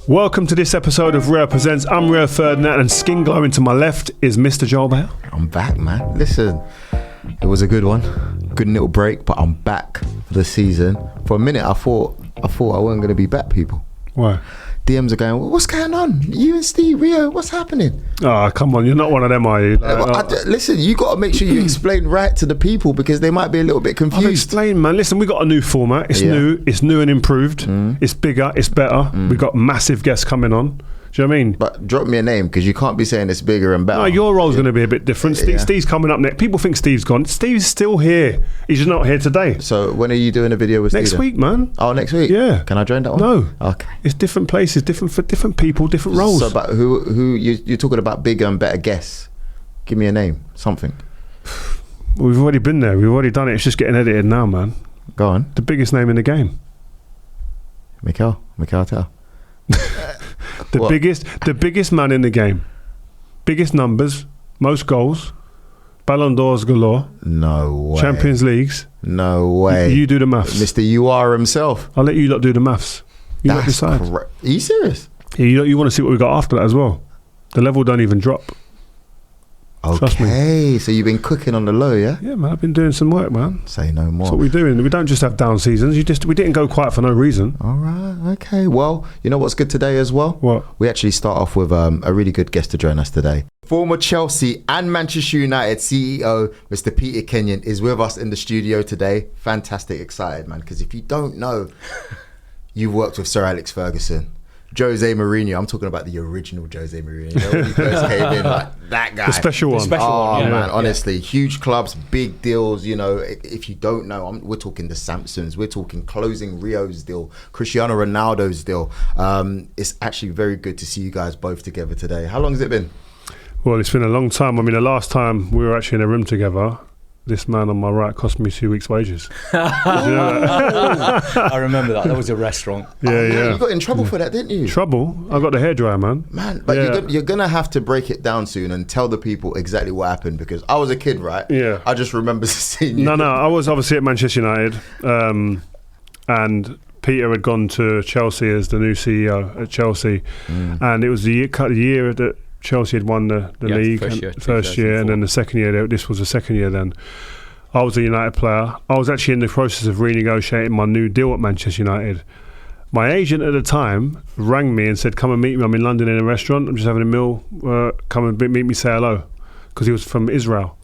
Welcome to this episode of Rio Presents. I'm Rio Ferdinand, and skin glowing to my left is Mr. Joel Bale. I'm back, man. Listen, it was a good one. Good little break, but I'm back for the season. For a minute, I thought I wasn't going to be back, people. Why? DMs are going, well, what's going on? You and Steve, Rio, what's happening? Oh, come on, you're not one of them, are you? Listen, you got to make sure you explain right to the people because they might be a little bit confused. I've explained, man. Listen, we got a new format. It's new and improved. It's bigger, it's better. We've got massive guests coming on. Do you know what I mean? But drop me a name because you can't be saying it's bigger and better. No, your role's going to be a bit different. Steve's coming up next. People think Steve's gone. Steve's still here. He's just not here today. So when are you doing a video with Steve? Next week, man. Oh, next week? Yeah. Can I join that one? No. Okay. It's different places, different for different people, different roles. So, but who you're talking about bigger and better guests? Give me a name, something. We've already been there. We've already done it. It's just getting edited now, man. Go on. The biggest name in the game. Mikel Tell. The biggest man in the game, biggest numbers, most goals, Ballon d'Ors galore. No way. Champions Leagues. No way. You do the maths, Mr. UR himself. I'll let you lot do the maths. You lot decide. Are you serious? Yeah, you want to see what we got after that as well. The level don't even drop. Trust me. Okay, so you've been cooking on the low, yeah? Yeah, man. I've been doing some work, man. Say no more. That's what we're doing. We don't just have down seasons. We didn't go quiet for no reason. All right, okay. Well, you know what's good today as well? What? We actually start off with a really good guest to join us today. Former Chelsea and Manchester United CEO, Mr. Peter Kenyon, is with us in the studio today. Fantastic, excited, man. Because if you don't know, you've worked with Sir Alex Ferguson. Jose Mourinho, I'm talking about the original Jose Mourinho. You know, when he first came in, like that guy. The special one. Oh, man, honestly, huge clubs, big deals. You know, if you don't know, we're talking the Samsons, we're talking closing Rio's deal, Cristiano Ronaldo's deal. It's actually very good to see you guys both together today. How long has it been? Well, it's been a long time. I mean, the last time we were actually in a room together, this man on my right cost me 2 weeks' wages. I remember that. That was a restaurant. Yeah. You got in trouble for that, didn't you? Trouble? I got the hairdryer, man. Man, but you're going to have to break it down soon and tell the people exactly what happened because I was a kid, right? Yeah. I just remember seeing you. No, I was obviously at Manchester United and Peter had gone to Chelsea as the new CEO at Chelsea and it was the year that Chelsea had won the league first year, and then the second year, this was the second year then. I was a United player. I was actually in the process of renegotiating my new deal at Manchester United. My agent at the time rang me and said, come and meet me. I'm in London in a restaurant. I'm just having a meal. Come and meet me, say hello. Because he was from Israel.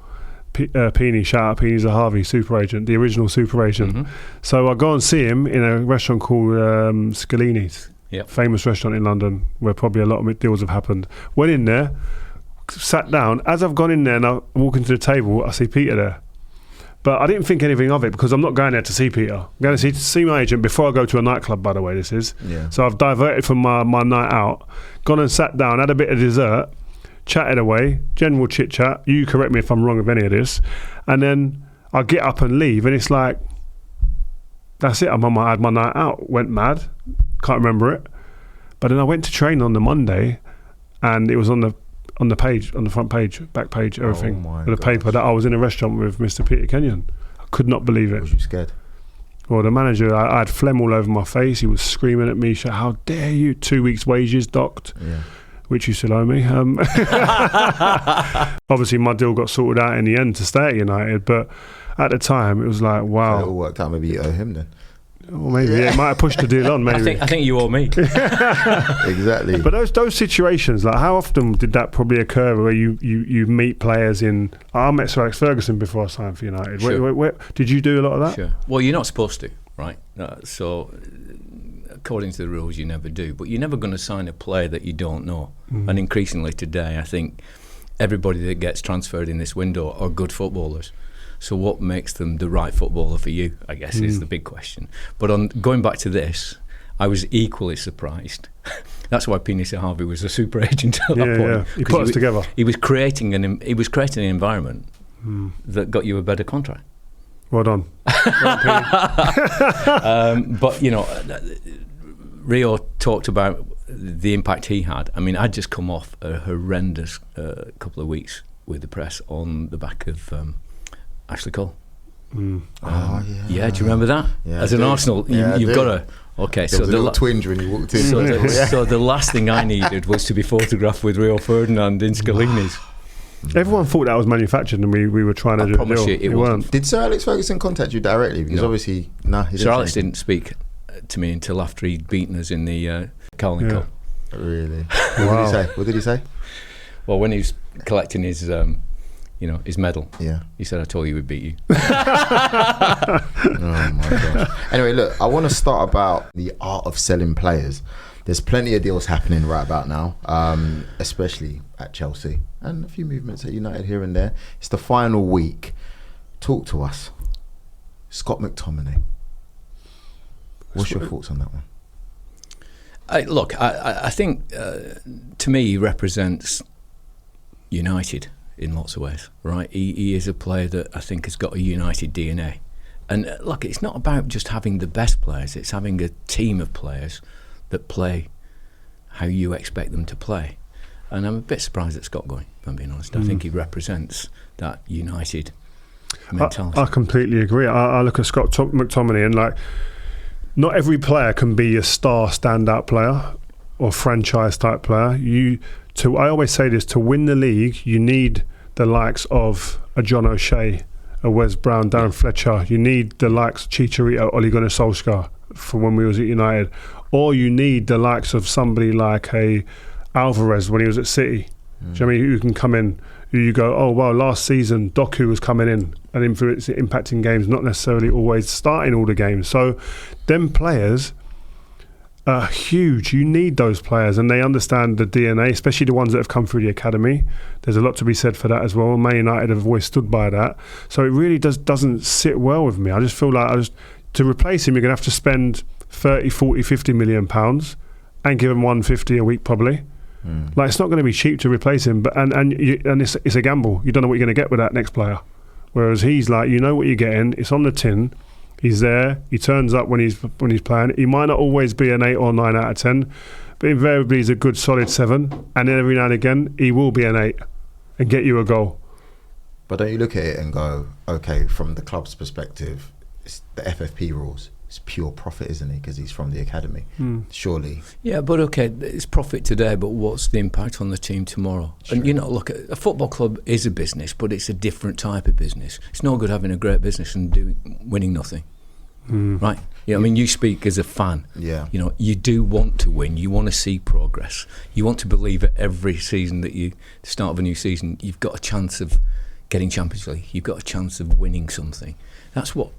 Peeny, shout out Peeny Zahavi, super agent, the original super agent. So I go and see him in a restaurant called Scalini's. Yep. Famous restaurant in London where probably a lot of deals have happened. Went in there, sat down. As I've gone in there and I walk into the table, I see Peter there. But I didn't think anything of it because I'm not going there to see Peter. I'm going to see my agent before I go to a nightclub, by the way, this is. Yeah. So I've diverted from my night out, gone and sat down, had a bit of dessert, chatted away, general chit-chat. You correct me if I'm wrong with any of this. And then I get up and leave and it's like, that's it. I had my night out, went mad. Can't remember it, but then I went to train on the Monday, and it was on the page, on the front page, back page, everything, with a paper that I was in a restaurant with Mr. Peter Kenyon. I could not believe it. Was you scared? Well, the manager, I had phlegm all over my face. He was screaming at me, "How dare you! 2 weeks' wages docked." Yeah. Which you still owe me. Obviously, my deal got sorted out in the end to stay at United, but at the time, it was like, wow. So it all worked out. Maybe you owe him then. Well, maybe it might have pushed the deal on. Maybe I think you owe me. Exactly. But those situations, like how often did that probably occur where you meet players in? I met Sir Alex Ferguson before I signed for United. Sure. Where, did you do a lot of that? Sure. Well, you're not supposed to, right? So, according to the rules, you never do. But you're never going to sign a player that you don't know. And increasingly today, I think everybody that gets transferred in this window are good footballers. So what makes them the right footballer for you, I guess, is the big question. But going back to this, I was equally surprised. That's why Peeny Zahavi was a super agent at that point. Yeah. He put us together. He was creating an environment that got you a better contract. Well done. But, you know, Rio talked about the impact he had. I mean, I'd just come off a horrendous couple of weeks with the press on the back of Ashley Cole. Oh, yeah. Yeah, do you remember that? Yeah, As an Arsenal, you've got to Okay, There so was a little twinge when you walked in. so the last thing I needed was to be photographed with Rio Ferdinand in Scalini's. Everyone thought that was manufactured, and we were trying to do promise a deal. you it wasn't. Did Sir Alex Ferguson contact you directly? Because No. obviously, he didn't. Sir Alex say didn't speak to me until after he'd beaten us in the Carling Yeah. Cup. anything. Really? Wow. What did he say? Well, when he was collecting his, his medal, Yeah. he said, "I told you we'd beat you." Oh my gosh. Anyway, look, I want to start about the art of selling players. There's plenty of deals happening right about now, especially at Chelsea, and a few movements at United here and there. It's the final week. Talk to us. Scott McTominay. What's your thoughts on that one? I think to me he represents United in lots of ways, right? He is a player that I think has got a United DNA. And look, it's not about just having the best players, it's having a team of players that play how you expect them to play. And I'm a bit surprised at Scott going, if I'm being honest. I think he represents that United mentality. I completely agree. I look at Scott McTominay and like, not every player can be a star standout player or franchise type player. I always say this, to win the league, you need the likes of a John O'Shea, a Wes Brown, Darren Fletcher. You need the likes of Chicharito, Ole Gunnar Solskjaer from when we was at United. Or you need the likes of somebody like a Alvarez when he was at City. Do you know what I mean? Who can come in, who you go, oh, well, last season, Doku was coming in and impacting games, not necessarily always starting all the games. So them players are huge. You need those players, and they understand the DNA, especially the ones that have come through the academy. There's a lot to be said for that as well. Man United have always stood by that. So it really doesn't sit well with me. I just feel like to replace him, you're going to have to spend 30, 40, 50 million pounds and give him 150 a week probably. Like, it's not going to be cheap to replace him, but and it's a gamble. You don't know what you're going to get with that next player. Whereas he's like, you know what you're getting. It's on the tin. He's there. He turns up when he's playing. He might not always be an 8 or 9 out of 10, but invariably he's a good solid 7. And then every now and again he will be an 8 and get you a goal. But don't you look at it and go, okay, from the club's perspective, it's the FFP rules. It's pure profit, isn't it? Because he's from the academy. Surely. Yeah, but okay, it's profit today, but what's the impact on the team tomorrow? Sure. And look, a football club is a business, but it's a different type of business. It's no good having a great business and winning nothing, right? I mean, you speak as a fan. Yeah. You do want to win. You want to see progress. You want to believe that every season the start of a new season, you've got a chance of getting Champions League. You've got a chance of winning something. That's what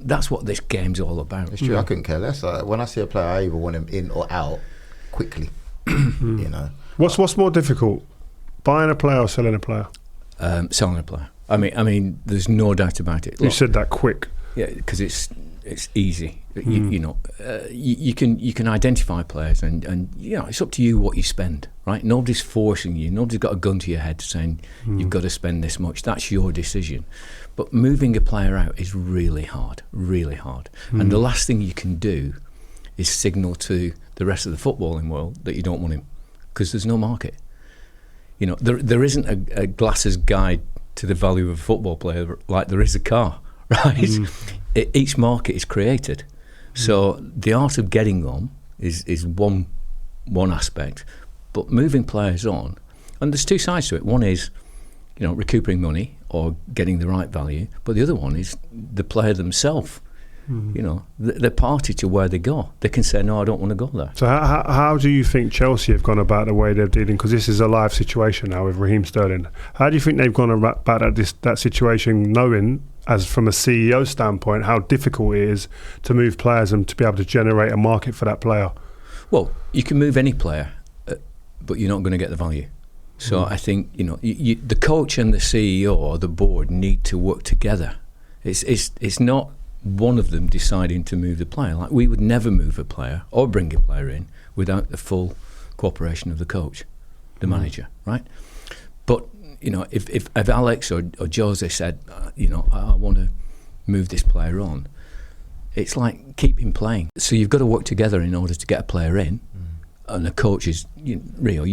this game's all about. It's true. I couldn't care less. When I see a player, I either want him in or out quickly. What's more difficult, buying a player or selling a player? Selling a player. I mean, there's no doubt about it. You said that quick. Yeah, because it's easy. You can identify players, and it's up to you what you spend. Right? Nobody's forcing you. Nobody's got a gun to your head saying you've got to spend this much. That's your decision. But moving a player out is really hard, really hard. And the last thing you can do is signal to the rest of the footballing world that you don't want him, because there's no market. There isn't a Glass's guide to the value of a football player like there is a car, right? Each market is created. So the art of getting them is one aspect, but moving players on, and there's two sides to it. One is, recouping money or getting the right value, but the other one is the player themselves. They're party to where they go. They can say, no, I don't want to go there. So how do you think Chelsea have gone about the way they're dealing? Because this is a live situation now with Raheem Sterling. How do you think they've gone about that situation, knowing, as from a CEO standpoint, how difficult it is to move players and to be able to generate a market for that player? Well, you can move any player, but you're not going to get the value. So I think the coach and the CEO or the board need to work together. It's not one of them deciding to move the player. Like, we would never move a player or bring a player in without the full cooperation of the coach, the manager, right? But if Alex or Jose said, I want to move this player on, it's like, keep him playing. So you've got to work together in order to get a player in. And the coach is, Rio,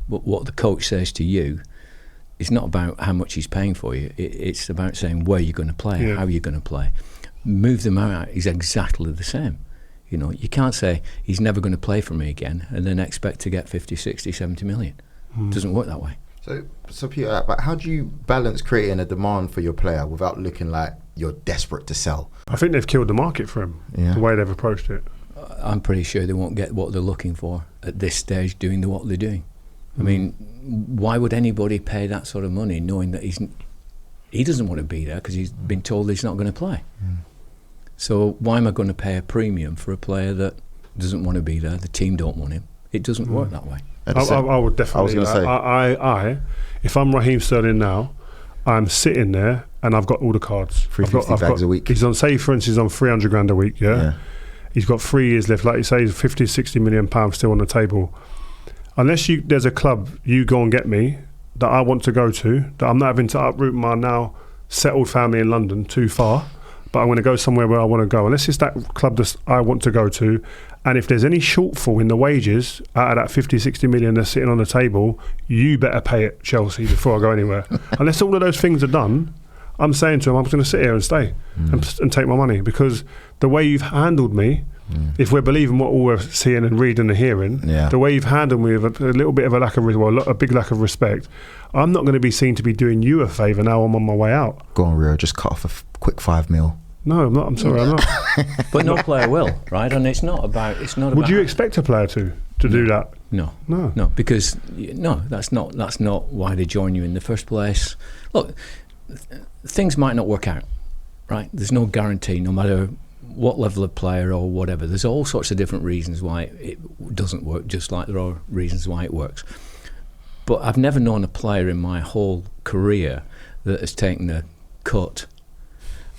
what the coach says to you is not about how much he's paying for you. It's about saying where you're going to play, how you're going to play. Move them out is exactly the same. You know, you can't say he's never going to play for me again and then expect to get 50, 60, 70 million. It doesn't work that way. So Peter, but how do you balance creating a demand for your player without looking like you're desperate to sell? I think they've killed the market for him, the way they've approached it. I'm pretty sure they won't get what they're looking for at this stage doing what they're doing. I mean, why would anybody pay that sort of money knowing that he doesn't want to be there because he's been told he's not going to play? So why am I going to pay a premium for a player that doesn't want to be there? The team don't want him. It doesn't work that way. I would definitely. I was going to say. I, if I'm Raheem Sterling now, I'm sitting there and I've got all the cards. 350 bags a week. He's on, say for instance, he's on 300 grand a week. Yeah. He's got 3 years left. Like you say, he's 50, 60 million pounds still on the table. Unless there's a club you go and get me that I want to go to, that I'm not having to uproot my now settled family in London too far, but I'm going to go somewhere where I want to go. Unless it's that club that I want to go to, and if there's any shortfall in the wages out of that 50, 60 million that's sitting on the table, you better pay it, Chelsea, before I go anywhere. Unless all of those things are done, I'm saying to him, I'm just going to sit here and stay and take my money, because the way you've handled me, if we're believing what all we're seeing and reading and hearing, the way you've handled me with a little bit of a big lack of respect, I'm not going to be seen to be doing you a favour now I'm on my way out. Go on, Rio, just cut off a quick 5 mil. No, I'm not. I'm sorry, I'm not. But no player will, right? And it's not about. Would you expect a player to do that? No, because that's not why they join you in the first place. Look, things might not work out, right? There's no guarantee, no matter what level of player or whatever. There's all sorts of different reasons why it doesn't work, just like there are reasons why it works. But I've never known a player in my whole career that has taken a cut.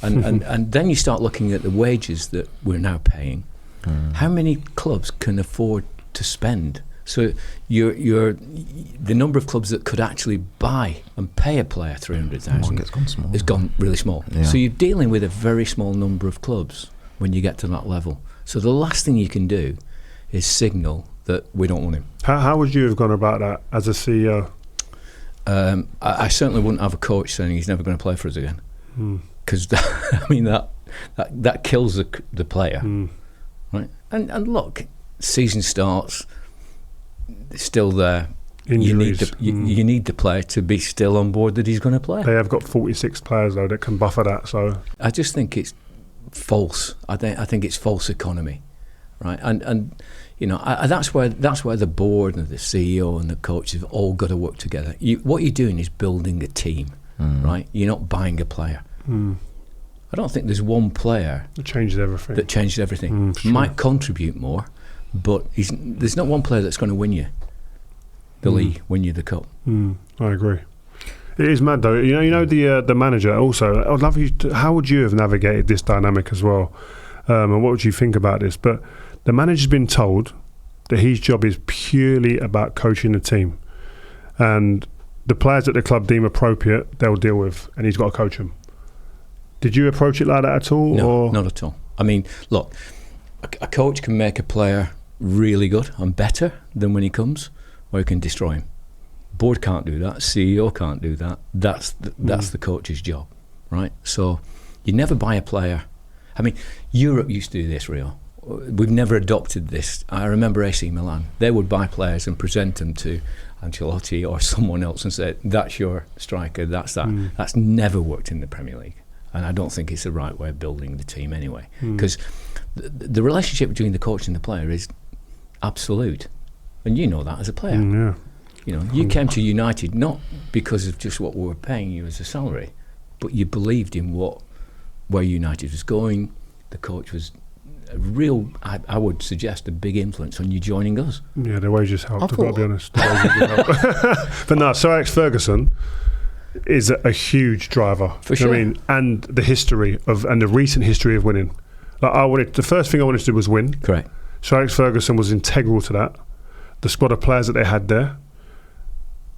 And then you start looking at the wages that we're now paying. How many clubs can afford to spend? So the number of clubs that could actually buy and pay a player 300,000 has gone really small. Yeah. So you're dealing with a very small number of clubs when you get to that level. So the last thing you can do is signal that we don't want him. How would you have gone about that as a CEO? I certainly wouldn't have a coach saying he's never going to play for us again. Because that kills the player, right? And look, season starts, it's still there. Injuries. You need the player to be still on board that he's going to play. They have got 46 players though that can buffer that. So I just think it's false. I think it's false economy, right? And you know, that's where the board and the CEO and the coach have all got to work together. What you're doing is building a team, right? You're not buying a player. I don't think there's one player that changes everything. Sure. Might contribute more, but there's not one player that's going to win you the league, win you the cup. I agree. It is mad though. You know the manager also. I'd love you. How would you have navigated this dynamic as well? And what would you think about this? But the manager's been told that his job is purely about coaching the team, and the players that the club deem appropriate, they'll deal with, and he's got to coach them. Did you approach it like that at all? No, not at all. I mean, look, a coach can make a player really good and better than when he comes, or he can destroy him. Board can't do that. CEO can't do that. That's the coach's job, right? So you never buy a player. I mean, Europe used to do this, Rio. We've never adopted this. I remember AC Milan. They would buy players and present them to Ancelotti or someone else and say, that's your striker, that's that. That's never worked in the Premier League. And I don't think it's the right way of building the team anyway. Because the relationship between the coach and the player is absolute. And you know that as a player. You know, you came to United not because of just what we were paying you as a salary, but you believed in where United was going. The coach was a real, I would suggest, a big influence on you joining us. Yeah, the wages helped, I've got to be honest. But no, Sir Alex Ferguson is a huge driver. For sure. I mean, and the history and the recent history of winning. Like the first thing I wanted to do was win. Correct. Sir Alex Ferguson was integral to that. The squad of players that they had there,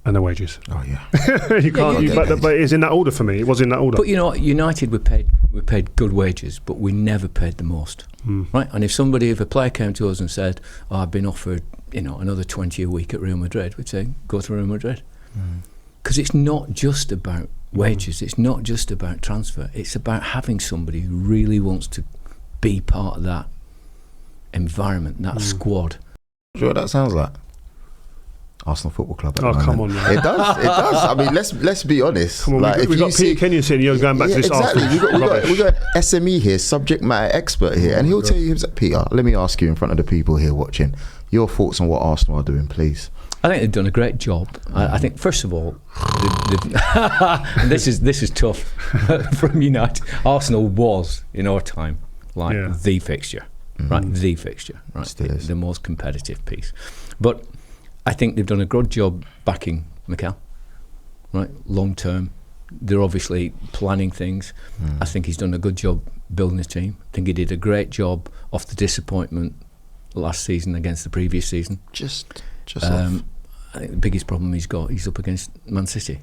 and the wages. Oh yeah. You can't. But it's in that order for me. It was in that order. But you know, United we paid good wages, but we never paid the most. Right. And if a player came to us and said, "Oh, I've been offered, another 20 a week at Real Madrid," we'd say, "Go to Real Madrid." Because it's not just about wages, it's not just about transfer, it's about having somebody who really wants to be part of that environment, that squad. Do you know what that sounds like? Arsenal Football Club. At the moment. Come on, man. It does. I mean, let's be honest. Come on, like, we've got Peter Kenyon saying you're going back to this exactly. Arsenal. We got SME here, subject matter expert here, and he'll tell you, Peter, let me ask you in front of the people here watching, your thoughts on what Arsenal are doing, please. I think they've done a great job. I think, first of all, and this is tough from United. Arsenal was, in our time, the fixture, right? The fixture, right? The most competitive piece. But I think they've done a good job backing Mikel, right? Long term, they're obviously planning things. I think he's done a good job building his team. I think he did a great job off the disappointment last season against the previous season. Just I think the biggest problem he's up against Man City,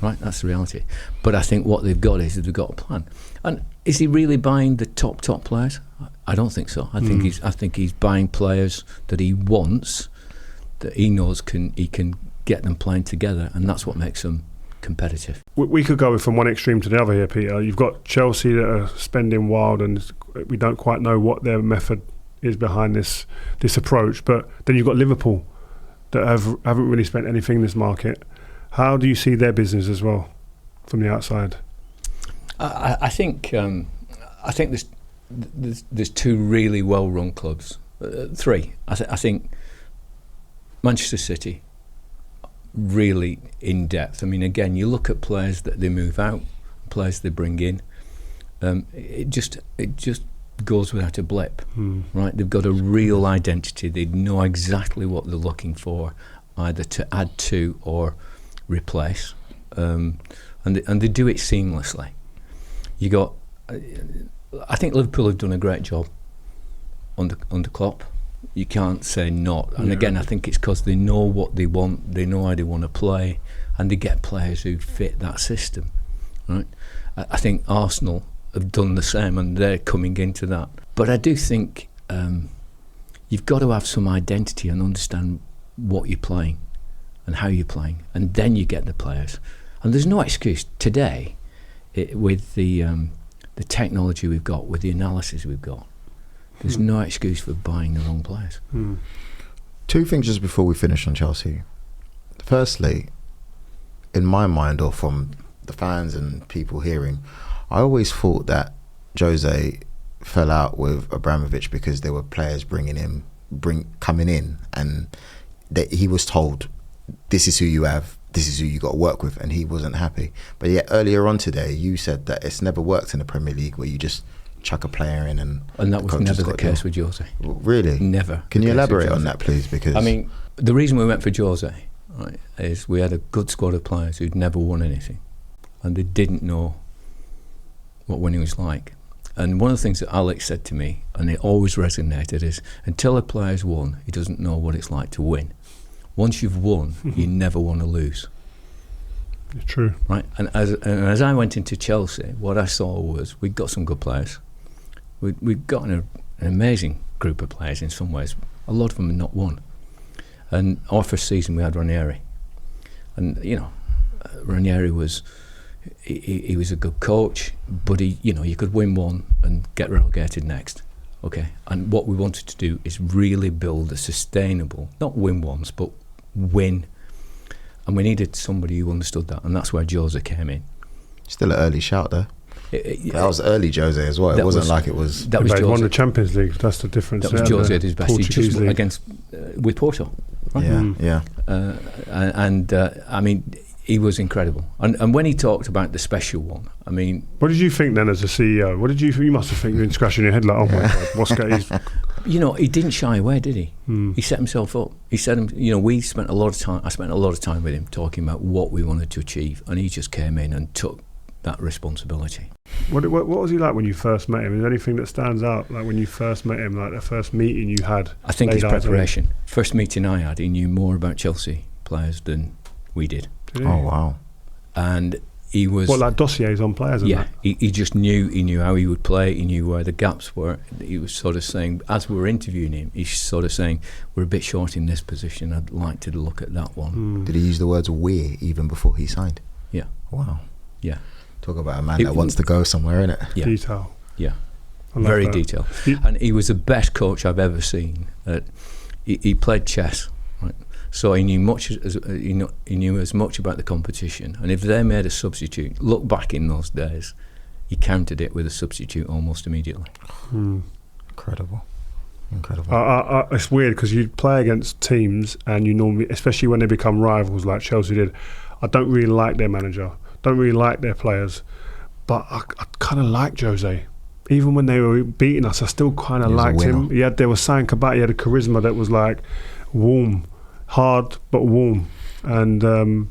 right? That's the reality. But I think what they've got is they've got a plan. And is he really buying the top players? I don't think so. I think he's buying players that he wants, that he knows he can get them playing together, and that's what makes them competitive. We could go from one extreme to the other here, Peter. You've got Chelsea that are spending wild, and we don't quite know what their method is behind this approach. But then you've got Liverpool that haven't really spent anything in this market. How do you see their business as well from the outside? I think there's two really well-run clubs. Three. I think Manchester City, really in depth. I mean, again, you look at players that they move out, players they bring in. It just goes without a blip, right? They've got a real identity. They know exactly what they're looking for, either to add to or replace, and they do it seamlessly. I think Liverpool have done a great job under Klopp. You can't say not. And again, I think it's because they know what they want, they know how they want to play, and they get players who fit that system, right? I think Arsenal have done the same, and they're coming into that. But I do think you've got to have some identity and understand what you're playing and how you're playing, and then you get the players. And there's no excuse today with the technology we've got, with the analysis we've got. There's no excuse for buying the wrong players. Two things just before we finish on Chelsea. Firstly, in my mind, or from the fans and people hearing, I always thought that Jose fell out with Abramovich because there were players coming in, and that he was told, this is who you have, this is who you got to work with, and he wasn't happy. But yet earlier on today, you said that it's never worked in the Premier League where you just chuck a player in and that was never the case with Jose. Really? Never. Can you elaborate on that, please? Because I mean, the reason we went for Jose, right, is we had a good squad of players who'd never won anything, and they didn't know what winning was like. And one of the things that Alex said to me, and it always resonated, is until a player's won, he doesn't know what it's like to win. Once you've won, you never want to lose. It's true. Right? And as I went into Chelsea, what I saw was we'd got some good players. We've got an amazing group of players in some ways. A lot of them had not won. And our first season we had Ranieri. And, Ranieri was... He was a good coach, but you could win one and get relegated next. Okay, and what we wanted to do is really build a sustainable, not win once, but win. And we needed somebody who understood that, and that's where Jose came in. Still an early shout there. That was early Jose as well. It wasn't like it was. That was Jose. Jose. Won the Champions League. That's the difference. That was Jose at his best. He just League. against with Porto. Right? Yeah. I mean, he was incredible. And when he talked about the special one, I mean... What did you think then as a CEO? What did you think? You must have been scratching your head like, oh my God, what's going on? He didn't shy away, did he? He set himself up. He said, we spent a lot of time, I spent a lot of time with him talking about what we wanted to achieve, and he just came in and took that responsibility. What was he like when you first met him? Is there anything that stands out, like when you first met him, like the first meeting you had? I think his preparation. First meeting I had, he knew more about Chelsea players than we did. Oh wow! And he was like dossiers on players. Yeah, he just knew. He knew how he would play. He knew where the gaps were. He was sort of saying, as we were interviewing him, he's sort of saying, "We're a bit short in this position. I'd like to look at that one." Did he use the words "we" even before he signed? Yeah. Wow. Yeah. Talk about a man that wants to go somewhere, innit? Yeah. Detail. Yeah. very that. detailed. And he was the best coach I've ever seen. He played chess, right? So he knew he knew as much about the competition. And if they made a substitute, look back in those days, he countered it with a substitute almost immediately. Incredible. It's weird because you play against teams and you normally, especially when they become rivals like Chelsea did, I don't really like their manager, don't really like their players, but I kind of like Jose. Even when they were beating us, I still kind of liked him. There was something about he had a charisma that was like warm, hard but warm, and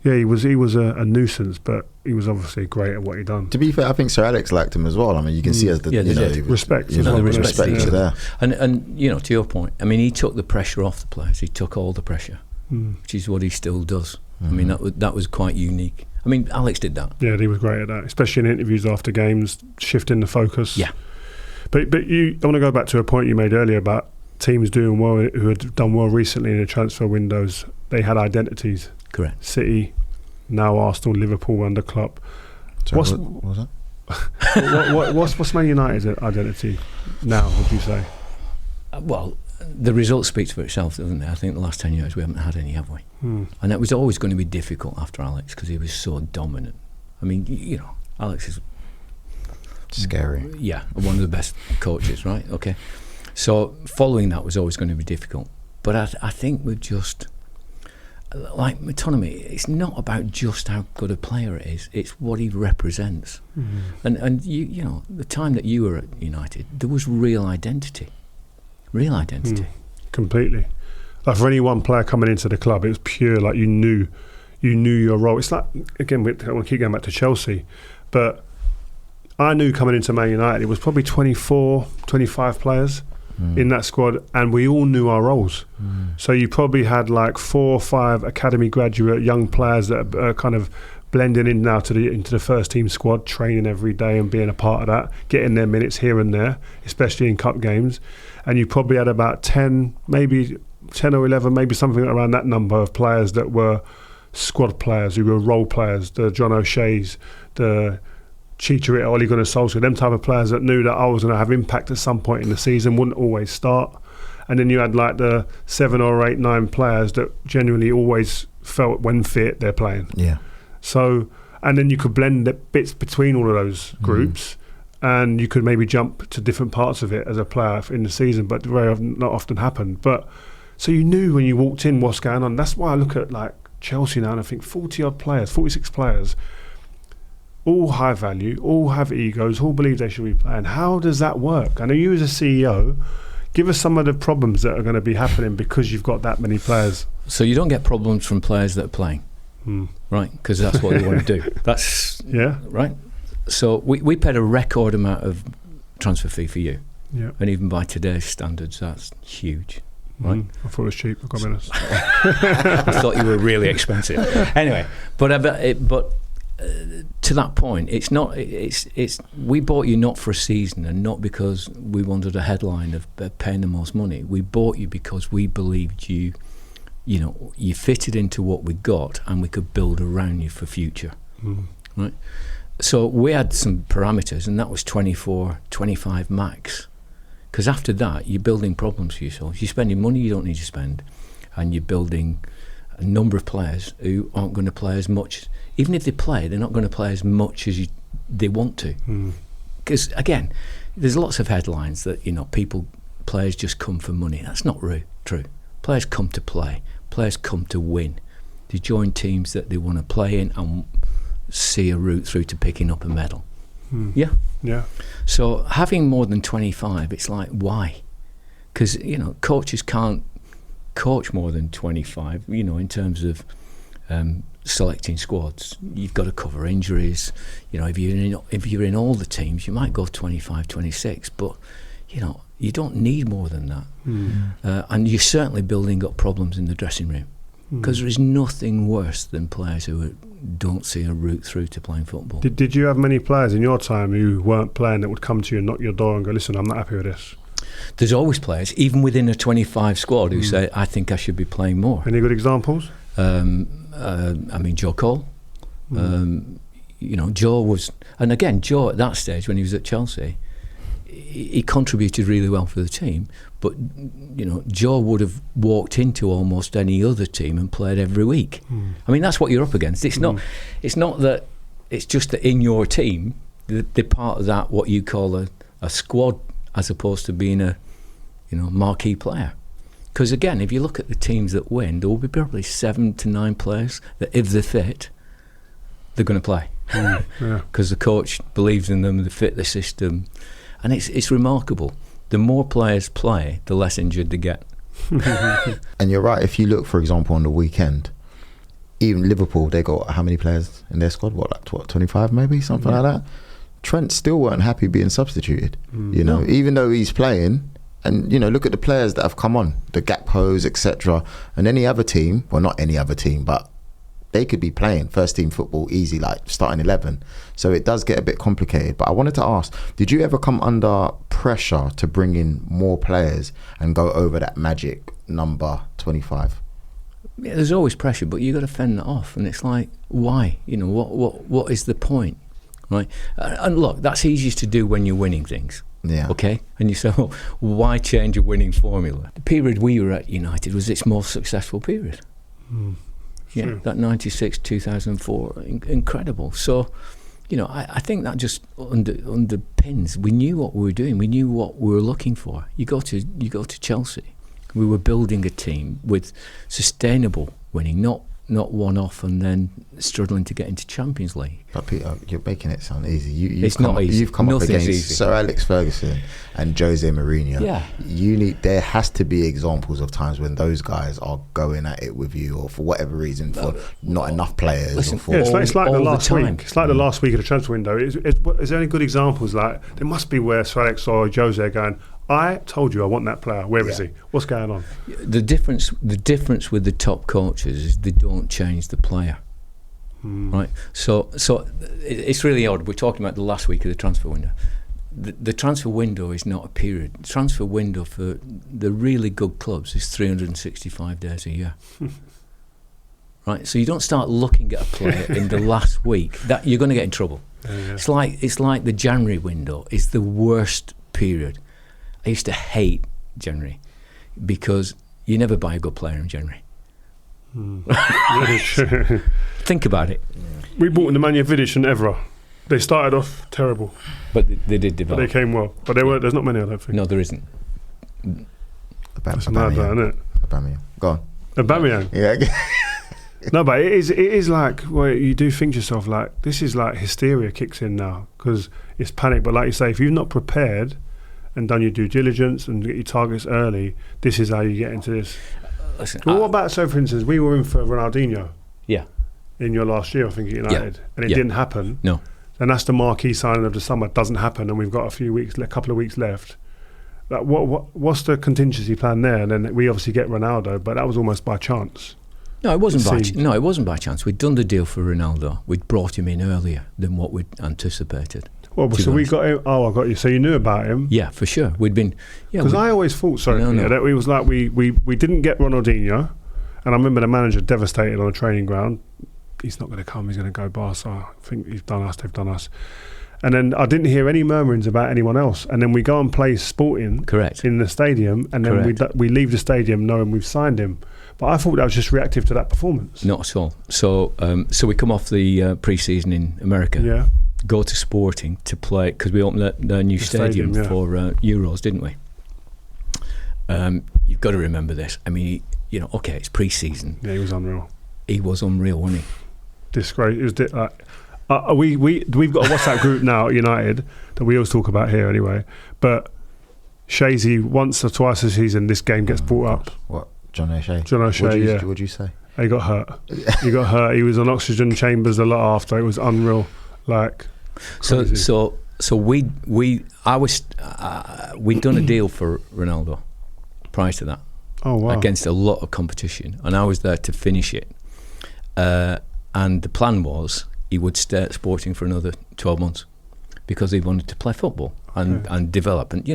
he was a nuisance, but he was obviously great at what he done. To be fair, I think Sir Alex liked him as well. I mean, you can see as respect. The respect is there. And you know, to your point, I mean, he took the pressure off the players. He took all the pressure, which is what he still does. I mean, that was quite unique. I mean, Alex did that. Yeah, he was great at that, especially in interviews after games, shifting the focus. Yeah. But I want to go back to a point you made earlier about teams doing well, who had done well recently in the transfer windows. They had identities. Correct. City, now Arsenal, Liverpool under Klopp. Sorry, what was that? What's Man United's identity now, would you say? Well, the result speaks for itself, doesn't it? I think the last 10 years we haven't had any, have we? And it was always going to be difficult after Alex because he was so dominant. I mean, you know, Alex is scary. Yeah, one of the best coaches, right? Okay. So following that was always going to be difficult. But I think we've just, like McTominay, it's not about just how good a player it is, it's what he represents. And you know, the time that you were at United, there was real identity. Completely. Like for any one player coming into the club, it was pure, like you knew your role. It's like, again, I want to keep going back to Chelsea, but I knew coming into Man United it was probably 24, 25 players in that squad, and we all knew our roles. So you probably had like 4 or 5 academy graduate young players that are kind of blending in now into the first team squad, training every day and being a part of that, getting their minutes here and there, especially in cup games. And you probably had about 10 or 11, maybe something around that number of players that were squad players, who were role players, the John O'Shea's, the Chicharito, Ole Gunnar Solskjaer, them type of players that knew that I was going to have impact at some point in the season, wouldn't always start. And then you had like the 7 or 8, 9 players that genuinely always felt when fit they're playing. Yeah. So, and then you could blend the bits between all of those groups, and you could maybe jump to different parts of it as a player in the season, but not often happened. But so you knew when you walked in what's going on. That's why I look at like Chelsea now and I think 40-odd players, 46 players, all high value, all have egos, all believe they should be playing. How does that work? I know you as a CEO, give us some of the problems that are going to be happening because you've got that many players. So you don't get problems from players that are playing, right? Because that's what they want to do. That's right. So we paid a record amount of transfer fee for you, and even by today's standards, that's huge. Right? I thought it was cheap. I've got to be honest. I thought you were really expensive. Anyway, but to that point, it's not. It's we bought you not for a season, and not because we wanted a headline of paying the most money. We bought you because we believed you. You know, you fitted into what we got, and we could build around you for future. Right. So we had some parameters, and that was 24, 25 max. Because after that, you're building problems for yourself. You're spending money you don't need to spend, and you're building a number of players who aren't going to play as much. Even if they play, they're not going to play as much as they want to. Because again, there's lots of headlines that players just come for money. That's not true. Players come to play. Players come to win. They join teams that they want to play in and see a route through to picking up a medal. Yeah. So having more than 25, it's like, why? Because coaches can't coach more than 25. In terms of selecting squads, you've got to cover injuries. If you're in all the teams, you might go 25, 26, but you don't need more than that. And you're certainly building up problems in the dressing room. Because there is nothing worse than players who don't see a route through to playing football. Did you have many players in your time who weren't playing that would come to you and knock your door and go, listen, I'm not happy with this? There's always players, even within a 25 squad, who say, I think I should be playing more. Any good examples? Joe Cole. Joe was... And again, Joe at that stage, when he was at Chelsea, he contributed really well for the team. But Joe would have walked into almost any other team and played every week. I mean, that's what you're up against. It's not that it's just that in your team they're part of that what you call a squad, as opposed to being a marquee player. Because again, if you look at the teams that win, there will be probably 7 to 9 players that, if they're fit, they're going to play. Because the coach believes in them, they fit the system, and it's remarkable. The more players play, the less injured they get. And you're right. If you look, for example, on the weekend, even Liverpool, they got how many players in their squad? What 25 maybe, something like that. Trent still weren't happy being substituted. Even though he's playing. And, look at the players that have come on, the Gakpos, etc. And any other team, well, not any other team, but they could be playing first team football easy, like starting 11. So it does get a bit complicated. But I wanted to ask, did you ever come under pressure to bring in more players and go over that magic number 25? Yeah, there's always pressure, but you got to fend that off. And it's like, why? What is the point? Right? And look, that's easiest to do when you're winning things. Yeah. Okay? And you say, well, why change a winning formula? The period we were at United was its most successful period. True. That 96, 2004, incredible. So, I think that just underpins. We knew what we were doing. We knew what we were looking for. You go to Chelsea. We were building a team with sustainable winning, not one-off and then struggling to get into Champions League. But Peter, you're making it sound easy. It's not easy. You've come up Nothing's against easy. Sir Alex Ferguson and Jose Mourinho. Yeah. There has to be examples of times when those guys are going at it with you, or for whatever reason, for not enough players. Listen, or for it's like the last time. week. It's like the last week of the transfer window. Is there any good examples? Like, there must be where Sir Alex or Jose are going, I told you I want that player. Where is he? What's going on? The difference with the top coaches is they don't change the player. Right? So it's really odd. We're talking about the last week of the transfer window. The transfer window is not a period. The transfer window for the really good clubs is 365 days a year. Right? So you don't start looking at a player in the last week. That you're going to get in trouble. Yeah. It's like the January window is the worst period. I used to hate January because you never buy a good player in January. Really true. Think about it. We bought in the Man Utd and Evra. They started off terrible, but they did but develop. they came well. But there's not many, I don't think. No, there isn't. That's mad, isn't it? Aubameyang. Go on. Aubameyang. Yeah. No, but it is like, well, you do think to yourself, like, this is like hysteria kicks in now because it's panic. But like you say, if you've not prepared and done your due diligence and get your targets early, this is how you get into this. Listen, Well, what about, so for instance, we were in for Ronaldinho yeah, in your last year, I think, at United, and it didn't happen. no. And that's the marquee signing of the summer. Doesn't happen, and we've got a couple of weeks left. Like, what's the contingency plan there? And then we obviously get Ronaldo, but that was almost by chance. No, it wasn't It it wasn't by chance. We'd done the deal for Ronaldo. We'd brought him in earlier than what we'd anticipated. Well, so we got him. Oh, I got you. So you knew about him? Yeah, for sure. We'd been. Yeah, Because I always thought, that we was like we didn't get Ronaldinho, and I remember the manager devastated on a training ground. He's not going to come. He's going to go Barca. I think they've done us. And then I didn't hear any murmurings about anyone else. And then we go and play Sporting, correct, in the stadium, and then we leave the stadium knowing we've signed him. But I thought that was just reactive to that performance. Not at all. So we come off the pre-season in America. Yeah. Go to Sporting to play because we opened the new stadium for Euros, didn't we? You've got to remember this. I mean, okay, it's pre-season. Yeah, he was unreal. He was unreal, wasn't he? Disgrace. It was we've got a WhatsApp group now at United that we always talk about here anyway. But Shazy, once or twice a season, this game gets brought up. What? John O'Shea. What'd you say? He got hurt. He was on oxygen chambers a lot after. It was unreal. Like, crazy. So we'd done a deal for Ronaldo prior to that. Oh wow! Against a lot of competition, and I was there to finish it. And the plan was he would stay at Sporting for another 12 months because he wanted to play football and develop. And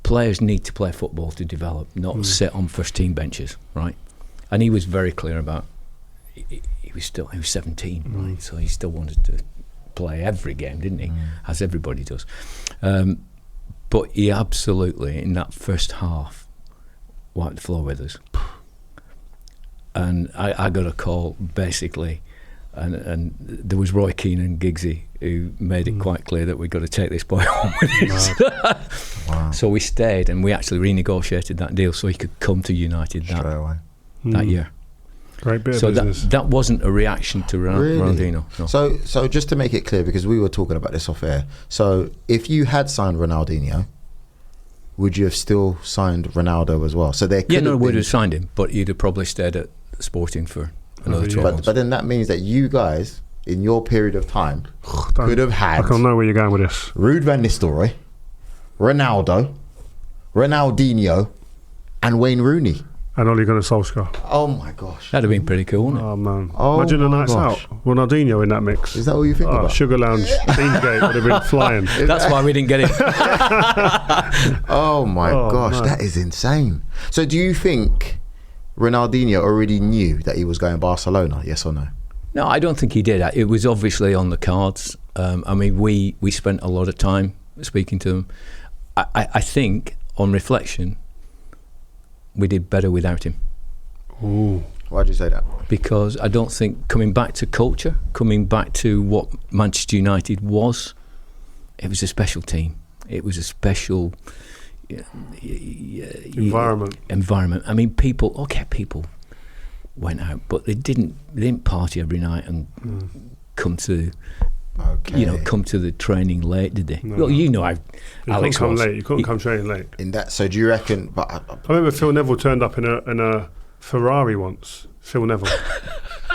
players need to play football to develop, not sit on first team benches, right? And he was very clear about. He was 17, right? So he still wanted to play every game, didn't he? As everybody does. But he absolutely, in that first half, wiped the floor with us. And I got a call, basically, and there was Roy Keane and Giggsy who made it quite clear that we've got to take this boy home with us. Wow. So we stayed, and we actually renegotiated that deal so he could come to United that year. Great bit So of business. that wasn't a reaction to Ronaldinho. No. So just to make it clear, because we were talking about this off air, so if you had signed Ronaldinho, would you have still signed Ronaldo as well? So there could would have signed him, but you'd have probably stayed at Sporting for another 12 months. But then that means that you guys, in your period of time, could have had... I don't know where you're going with this. Ruud van Nistelrooy, Ronaldo, Ronaldinho, and Wayne Rooney. And Ole Gunnar Solskjaer. Oh my gosh. That'd have been pretty cool, wouldn't it? Oh man. Oh Imagine the my nights gosh. out. Ronaldinho in that mix. Is that what you think about? Sugar Lounge, Beangate would have been flying. That's why we didn't get it. Oh my gosh, man. that is insane. So do you think Ronaldinho already knew that he was going to Barcelona, yes or no? No, I don't think he did. It was obviously on the cards. I mean, we spent a lot of time speaking to him. I think, on reflection, we did better without him. Ooh. Why'd you say that? Because I don't think, coming back to culture, coming back to what Manchester United was, it was a special team. It was a special environment. I mean, people went out, but they didn't party every night and come to the training late, did they? No. Well, you know how Alex couldn't come was. late. You couldn't come training late. In that, so do you reckon? But I remember Phil Neville turned up in a Ferrari once. Phil Neville.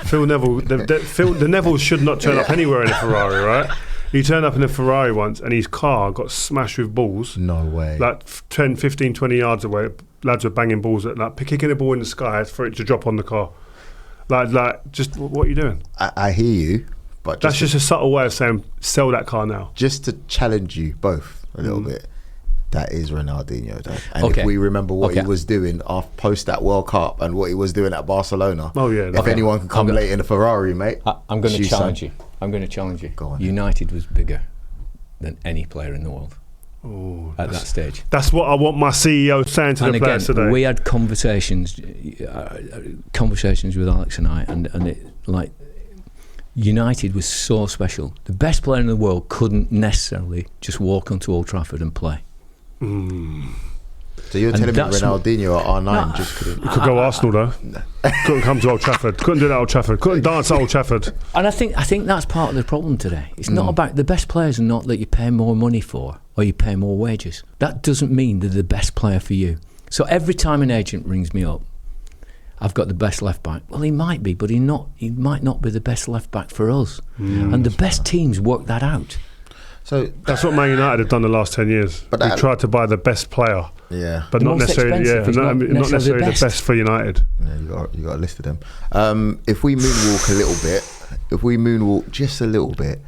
Phil Neville. The Nevilles should not turn up anywhere in a Ferrari, right? He turned up in a Ferrari once, and his car got smashed with balls. No way. Like 10, 15, 20 yards away, lads were banging balls at kicking a ball in the sky for it to drop on the car. Like, just what are you doing? I hear you, but That's just a subtle way of saying sell that car now. just to challenge you both a little bit. That is Ronaldinho, though. And Okay. if we remember what he Okay. was doing post that World Cup and what he was doing at Barcelona, Oh yeah. if anyone can come late in a Ferrari, mate, I'm going to she's challenge signed. you. I'm going to challenge you. Go on. United was bigger than any player in the world at that stage. That's what I want my CEO saying to And the again, players today. we had conversations with Alex and I, and it, like, United was so special. The best player in the world couldn't necessarily just walk onto Old Trafford and play. So you're And telling me that's Ronaldinho at R9 No. just couldn't? You could go Arsenal though. Couldn't come to Old Trafford. Couldn't do that at Old Trafford. Couldn't dance at Old Trafford. And I think that's part of the problem today. It's not about the best players, are not that you pay more money for or you pay more wages. That doesn't mean they're the best player for you. So every time an agent rings me up, I've got the best left back. Well, he might be, but he might not be the best left back for us. And the best teams work that out. So That's what Man United have done the last 10 years. But We've that- tried to buy the best player, yeah, but The not most necessarily. expensive. Yeah, He's not not necessarily the best. best for United. yeah, you got a list of them. If we moonwalk a little bit, just a little bit,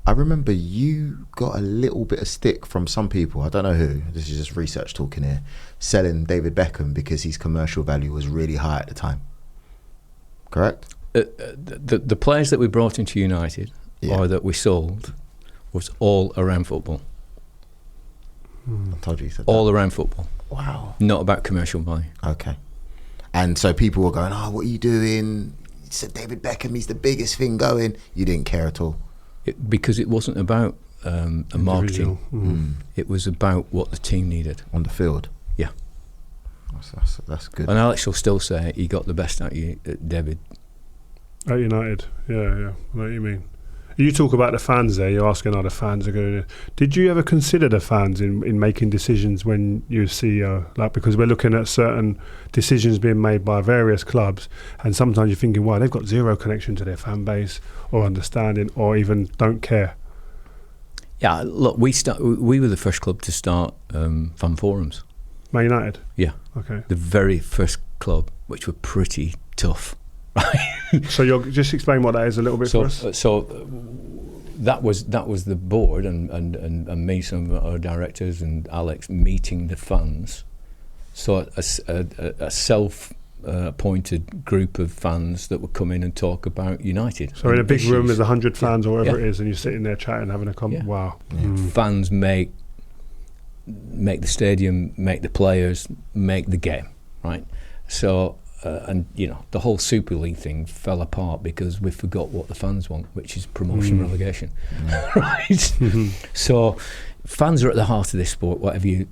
I remember you got a little bit of stick from some people. I don't know who. This is just research talking here. Selling David Beckham because his commercial value was really high at the time. Correct? The players that we brought into United or that we sold was all around football. I told you. You said All around football. that. Wow. Not about commercial value. Okay. And so people were going, "Oh, what are you doing? You said David Beckham, he's the biggest thing going." You didn't care at all. Because it wasn't about a marketing. It was about what the team needed. On the field. Yeah. That's good. And Alex will still say he got the best out of you, David. At United, yeah, I know what you mean. You talk about the fans there. You're asking how the fans are going. Did you ever consider the fans in making decisions when you were CEO? Like, because we're looking at certain decisions being made by various clubs, and sometimes you're thinking, wow, they've got zero connection to their fan base or understanding, or even don't care. Yeah, look, we were the first club to start fan forums. Man United. Yeah, Okay. the very first club, which were pretty tough. So you'll just explain what that is a little bit for us. That was the board and me, some of our directors and Alex meeting the fans. So a self appointed group of fans that would come in and talk about United. So in a big issues. room there's 100 fans or whatever Yeah. it is, and you're sitting there chatting, having a conversation. Wow. Fans make the stadium, make the players, make the game, right? So, and you know, the whole Super League thing fell apart because we forgot what the fans want, which is promotion, relegation, right? So, fans are at the heart of this sport, whatever you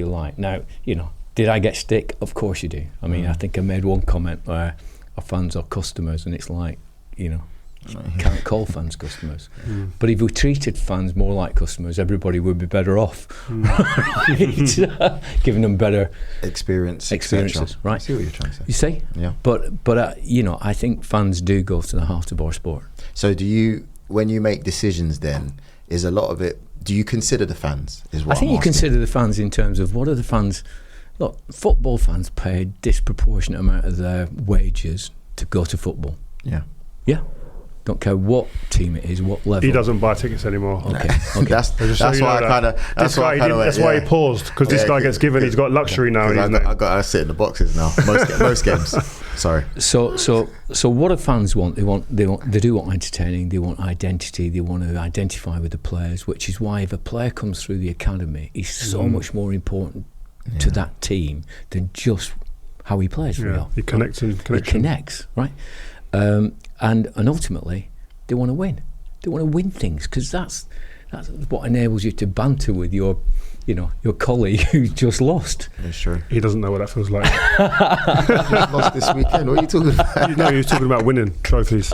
like. Now, you know, did I get stick? Of course you do. I mean, I think I made one comment where our fans are customers, and it's like, you know, you can't call fans customers. But if we treated fans more like customers, everybody would be better off, right? Giving them better experiences, right? I see what you're trying to say. You see? Yeah. But you know, I think fans do go to the heart of our sport. So do you, when you make decisions then, is a lot of it, do you consider the fans? Is what I think I'm you asking. consider the fans in terms of what are the fans. Look, football fans pay a disproportionate amount of their wages to go to football. Yeah. Yeah. Don't care what team it is, what level. He doesn't buy tickets anymore. Okay. That's you why know I kind of. That's why he paused, because this guy gets given. He's got luxury now. I got to sit in the boxes now. Most games. Sorry. So what do fans want? They do want entertaining. They want identity. They want to identify with the players, which is why if a player comes through the academy, he's so much more important to that team than just how he plays. Yeah, he connects. He connects, right? And ultimately, they want to win. They want to win things, because that's what enables you to banter with your colleague who's just lost. It's true. He doesn't know what that feels like. He's lost this weekend. What are you talking about? No, he was talking about winning trophies.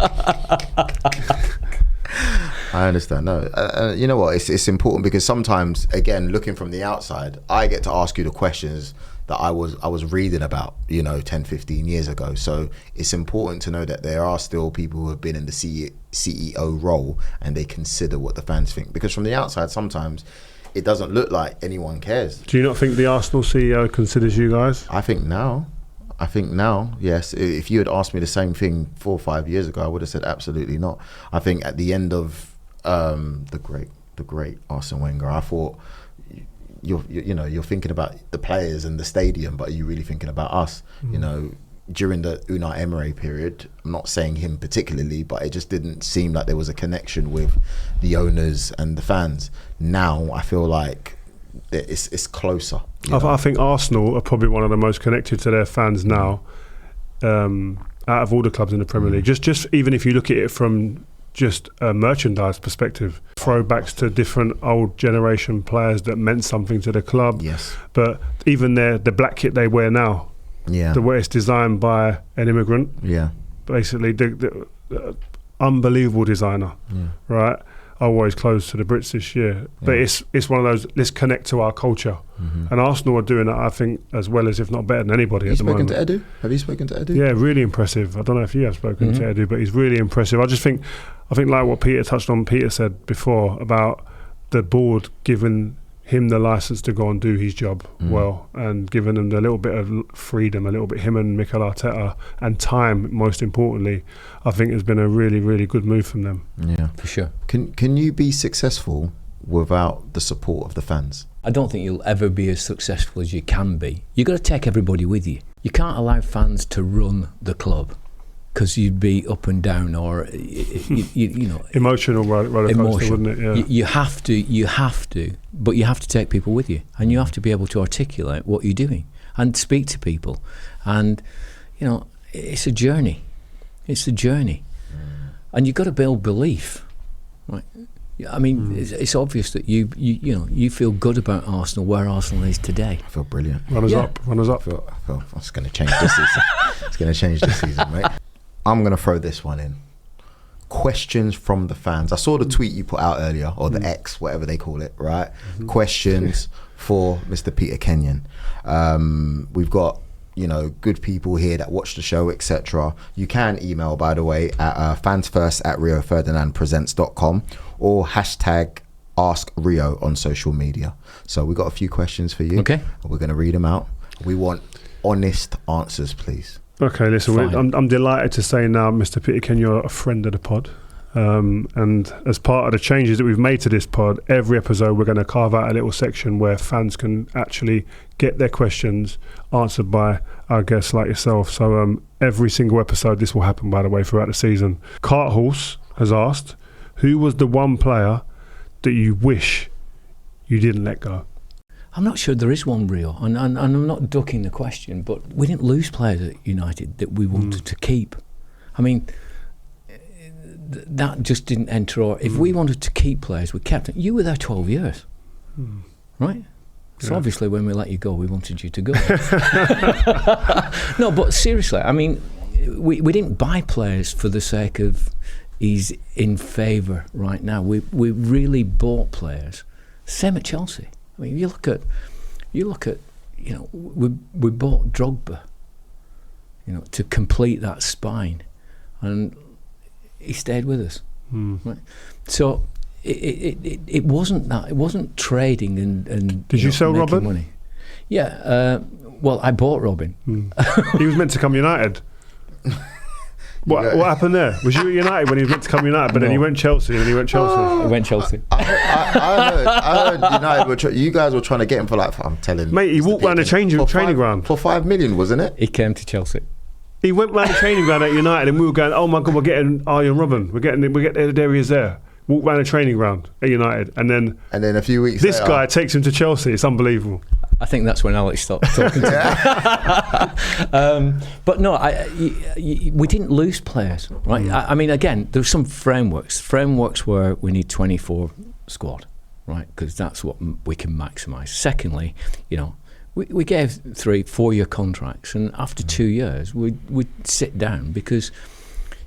I understand. No, you know what? It's important, because sometimes, again, looking from the outside, I get to ask you the questions that I was reading about, 10, 15 years ago. So it's important to know that there are still people who have been in the CEO role and they consider what the fans think. Because from the outside, sometimes it doesn't look like anyone cares. Do you not think the Arsenal CEO considers you guys? I think now, yes. If you had asked me the same thing 4 or 5 years ago, I would have said absolutely not. I think at the end of the great Arsene Wenger, I thought, you're thinking about the players and the stadium, but are you really thinking about us? During the Unai Emery period, I'm not saying him particularly, but it just didn't seem like there was a connection with the owners and the fans. Now I feel like it's closer. I think Arsenal are probably one of the most connected to their fans now, out of all the clubs in the Premier League. Just even if you look at it from just a merchandise perspective, throwbacks to different old generation players that meant something to the club. Yes. But even the black kit they wear now, the way it's designed by an immigrant, basically the unbelievable designer, right? I wore his clothes to the Brits this year, but it's one of those, let's connect to our culture. And Arsenal are doing that, I think, as well as, if not better than anybody at the moment. Have you spoken to Edu? Yeah, really impressive. I don't know if you have spoken to Edu, but he's really impressive. I think like what Peter touched on, Peter said before about the board giving him the license to go and do his job well, and giving him a little bit of freedom, a little bit, him and Mikel Arteta, and time, most importantly, I think has been a really, really good move from them. Yeah, for sure. Can you be successful without the support of the fans? I don't think you'll ever be as successful as you can be. You've got to take everybody with you. You can't allow fans to run the club, because you'd be up and down, or emotional roller coaster, wouldn't it? Yeah. You have to, but you have to take people with you, and you have to be able to articulate what you're doing and speak to people, and it's a journey. It's a journey, and you've got to build belief, right? I mean, it's obvious that you feel good about Arsenal, where Arsenal is today. I feel brilliant. Runners up. I feel it's going to change this season. It's going to change this season, mate. I'm going to throw this one in. Questions from the fans. I saw the tweet you put out earlier, or the X, whatever they call it, right? Questions for Mr. Peter Kenyon. We've got, good people here that watch the show, etc. You can email, by the way, at fansfirst@rioferdinandpresents.com, or hashtag Ask Rio on social media. So we've got a few questions for you. Okay. We're going to read them out. We want honest answers, please. Okay, listen, I'm delighted to say now, Mr. Peter Kenyon, you're a friend of the pod. And as part of the changes that we've made to this pod, every episode we're going to carve out a little section where fans can actually get their questions answered by our guests like yourself. So every single episode, this will happen, by the way, throughout the season. Cart Horse has asked, who was the one player that you wish you didn't let go? I'm not sure there is one, Rio, and I'm not ducking the question, but we didn't lose players at United that we wanted to keep. I mean, that just didn't enter our... If we wanted to keep players, we kept them. You were there 12 years, right? So obviously when we let you go, we wanted you to go. No, but seriously, I mean, we didn't buy players for the sake of he's in favour right now. We really bought players. Same at Chelsea. I mean, you look at, you know, we bought Drogba, you know, to complete that spine, and he stayed with us. Right? So it wasn't that. It wasn't trading and Did you sell Robin? Money. Yeah. Well, I bought Robin. He was meant to come United. What happened there? Was you at United when he was meant to come United, but then he went Chelsea and then he went Chelsea? He went Chelsea. I heard United you guys were trying to get him for, like, I'm telling you. Mate, he walked round the training ground. For 5 million, wasn't it? He came to Chelsea. He went round the training ground at United and we were going, oh my God, we're getting Arjen Robben. There he is there. Walked round the training ground at United. And then a few weeks this later, guy takes him to Chelsea. It's unbelievable. I think that's when Alex stopped talking to me. But no, we didn't lose players, right? I mean, again, there's some frameworks. Frameworks where we need 24 squad, right? Because that's what we can maximise. Secondly, you know, we gave 3-4 year contracts, and after 2 years, we'd sit down because,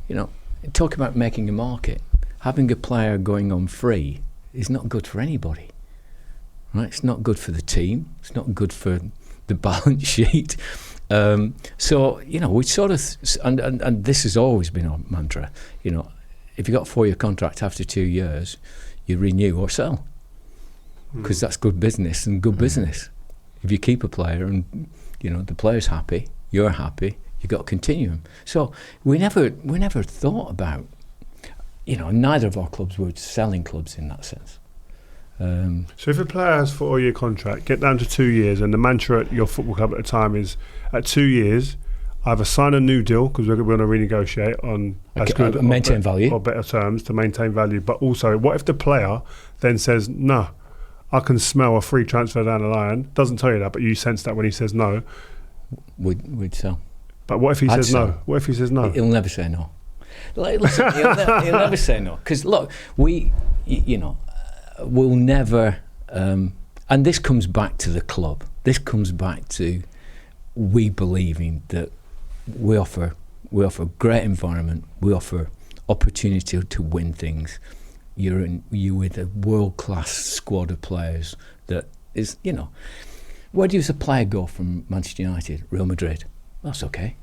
you know, talk about making a market. Having a player going on free is not good for anybody. Right, it's not good for the team. It's not good for the balance sheet. So, you know, we sort of, and this has always been our mantra. You know, if you got a 4 year contract after 2 years, you renew or sell, because that's good business and good business. If you keep a player and, you know, the player's happy, you're happy, you got to continue him. So we never thought about, you know, neither of our clubs were selling clubs in that sense. So if a player has a 4 year contract, get down to 2 years, and the mantra at your football club at the time is, at 2 years, either sign a new deal, because we're going to renegotiate on as good maintain value or better terms to maintain value, but also, what if the player then says, no, I can smell a free transfer down the line, doesn't tell you that, but you sense that when he says no. We'd sell. But what if he says no? What if he says no? He'll never say no. Like, listen, he'll never say no. Because look, you know, we'll never, and this comes back to the club. This comes back to we believing that we offer great environment. We offer opportunity to win things. You with a world class squad of players that is, you know, where does a player go from Manchester United, Real Madrid? That's okay.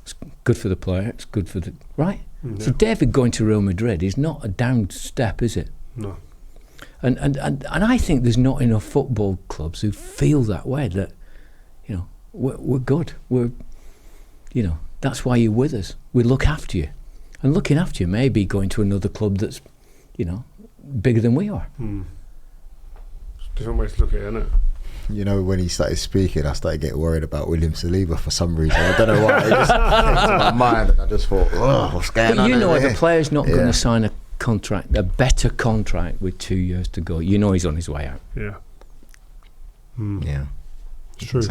It's good for the player. It's good for the right. Yeah. So David going to Real Madrid is not a down step, is it? No. And I think there's not enough football clubs who feel that way, that, you know, we're good. We're, you know, that's why you're with us. We look after you. And looking after you may be going to another club that's, you know, bigger than we are. It's different ways to look at it, isn't it? You know, when he started speaking, I started getting worried about William Saliba for some reason. I don't know why. It just came to my mind, and I just thought, oh, what's going on? You know, the player's not going to sign a better contract with 2 years to go. You know he's on his way out. Yeah. Yeah. It's true.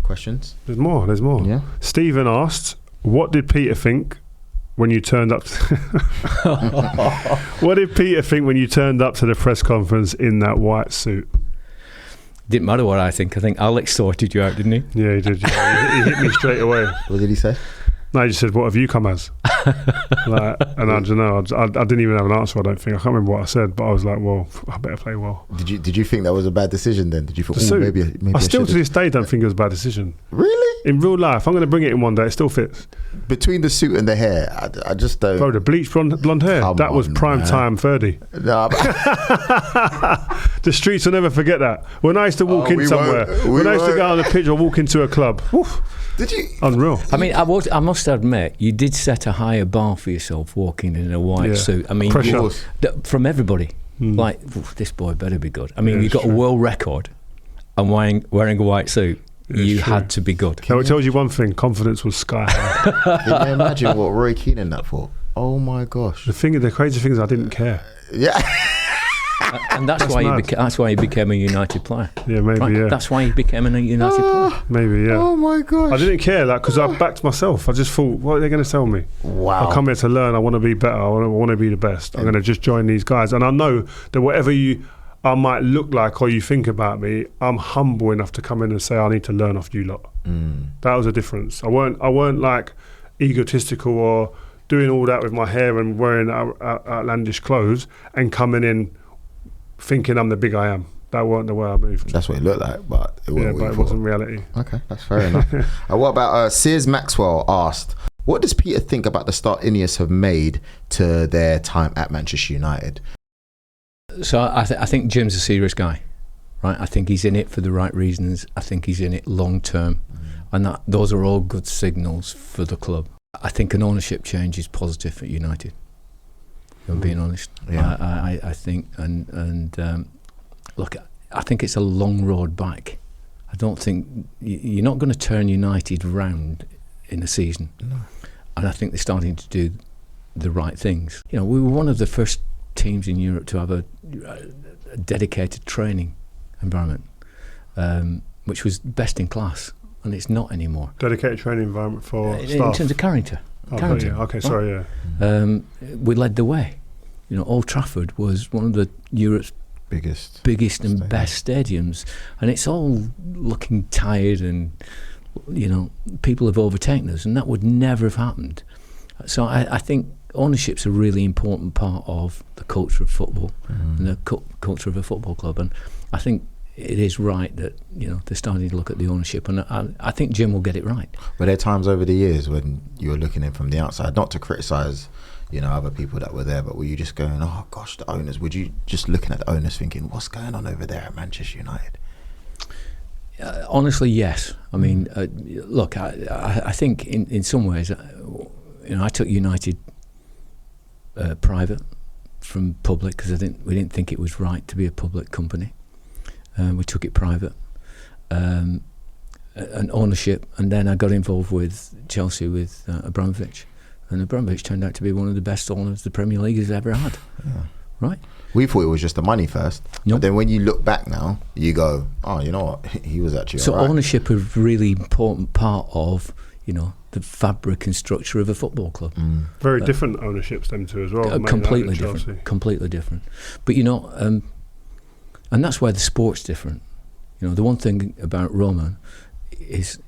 Questions? There's more. Yeah. Stephen asked, what did Peter think when you turned up to What did Peter think when you turned up to the press conference in that white suit? Didn't matter what I think. I think Alex sorted you out, didn't he? Yeah, he did. Yeah. He hit me straight away. What did he say? No, he just said, what have you come as? Like, and I don't know. I didn't even have an answer, I don't think. I can't remember what I said, but I was like, well, I better play well. Did you think that was a bad decision then? Did you think, maybe I still to this day don't think it was a bad decision. Really? In real life, I'm going to bring it in one day. It still fits. Between the suit and the hair, I just don't... Bro, the bleached blonde hair, that was prime time Ferdy. No, the streets will never forget that. When I used to walk in somewhere, when I used to go on the pitch or walk into a club, woof, did you? Unreal. I mean, I must admit, you did set a high higher bar for yourself walking in a white suit. I mean, Pressure. From everybody. Like, this boy better be good. I mean, you got true. a world record and wearing a white suit. You true. had to be good. It tells you one thing: confidence was sky high. Can you imagine what Roy Keane in that for? Oh my gosh. The crazy thing is, I didn't care. Yeah. And that's why he became a United player. Yeah, maybe. Right? Yeah, That's why he became a United player. maybe. Yeah. Oh my gosh. I didn't care, like, because I backed myself. I just thought, what are they going to tell me? Wow. I come here to learn. I want to be better. I want to be the best. I'm going to just join these guys, and I know that whatever I might look like or you think about me, I'm humble enough to come in and say I need to learn off you lot. That was a difference. I weren't like egotistical or doing all that with my hair and wearing outlandish clothes and coming in thinking I'm the big I am. That weren't the way I moved. That's what it looked like, but it wasn't reality. Okay, that's fair enough. What about Sears Maxwell asked, what does Peter think about the start INEOS have made to their time at Manchester United? So I think Jim's a serious guy, right? I think he's in it for the right reasons. I think he's in it long term, and those are all good signals for the club. I think an ownership change is positive at United. If I'm being honest. Yeah. I think, and look, I think it's a long road back. I don't think you're not going to turn United round in a season. No. And I think they're starting to do the right things. You know, we were one of the first teams in Europe to have a dedicated training environment, which was best in class, and it's not anymore. Dedicated training environment for in staff. terms of character. Okay, sorry, yeah. We led the way. You know, Old Trafford was one of the Europe's biggest and best stadiums, and it's all looking tired, and you know, people have overtaken us, and that would never have happened. So I think ownership's a really important part of the culture of football and the culture of a football club, and I think it is right that, you know, they're starting to look at the ownership, and I think Jim will get it right. Were there times over the years when you were looking in from the outside, not to criticise, you know, other people that were there, but were you just going, oh gosh, the owners, would you just looking at the owners thinking, what's going on over there at Manchester United? Honestly, yes. I mean, look, I think in some ways, you know, I took United private from public because we didn't think it was right to be a public company. We took it private, and ownership, and then I got involved with Chelsea with Abramovich, and Abramovich turned out to be one of the best owners the Premier League has ever had. Yeah. Right? We thought it was just the money first, but then when you look back now, you go, oh, you know what, he was actually so all right. Ownership is a really important part of, you know, the fabric and structure of a football club. Very different ownerships them two as well. Completely different. But you know, and that's why the sport's different. You know, the one thing about Roman is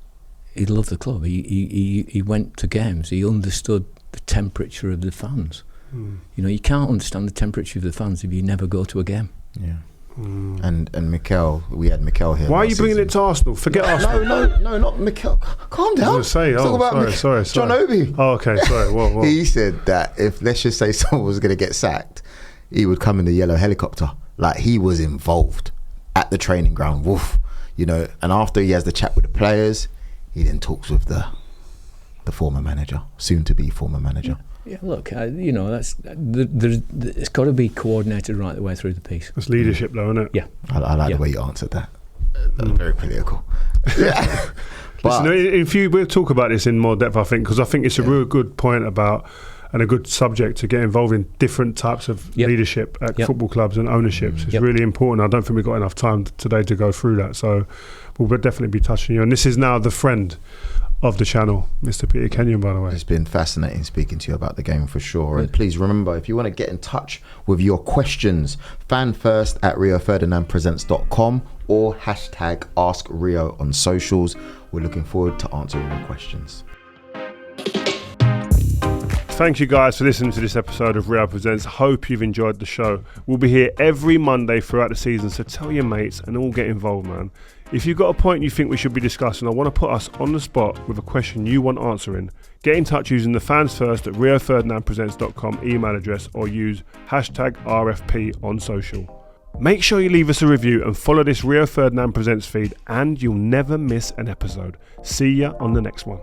he loved the club. He went to games. He understood the temperature of the fans. You know, you can't understand the temperature of the fans if you never go to a game. Yeah. And Mikel, we had Mikel here. Why are you bringing it to Arsenal? Forget Arsenal. No, not Mikel. Calm down. I was going to say, John Obi. Oh, okay, sorry. What? He said that if, let's just say, someone was going to get sacked, he would come in the yellow helicopter. Like, he was involved at the training ground. Woof. You know, and after he has the chat with the players, he then talks with the former manager, soon to be former manager. Yeah, look, you know, it's got to be coordinated right the way through the piece. That's leadership, though, isn't it? Yeah. I like the way you answered that. Very political. Yeah. Listen, we'll talk about this in more depth, I think, because I think it's a real good point about, and a good subject to get involved in different types of leadership at football clubs and ownerships. It's really important. I don't think we've got enough time today to go through that, so we'll definitely be touching you. And this is now the friend of the channel, Mr. Peter Kenyon, by the way. It's been fascinating speaking to you about the game for sure. And please remember, if you want to get in touch with your questions, fanfirst@rioferdinandpresents.com or hashtag AskRio on socials. We're looking forward to answering your questions. Thank you guys for listening to this episode of Rio Presents. Hope you've enjoyed the show. We'll be here every Monday throughout the season, so tell your mates and all get involved, man. If you've got a point you think we should be discussing or want to put us on the spot with a question you want answering, get in touch using the fansfirst@rioferdinandpresents.com email address or use hashtag RFP on social. Make sure you leave us a review and follow this Rio Ferdinand Presents feed, and you'll never miss an episode. See ya on the next one.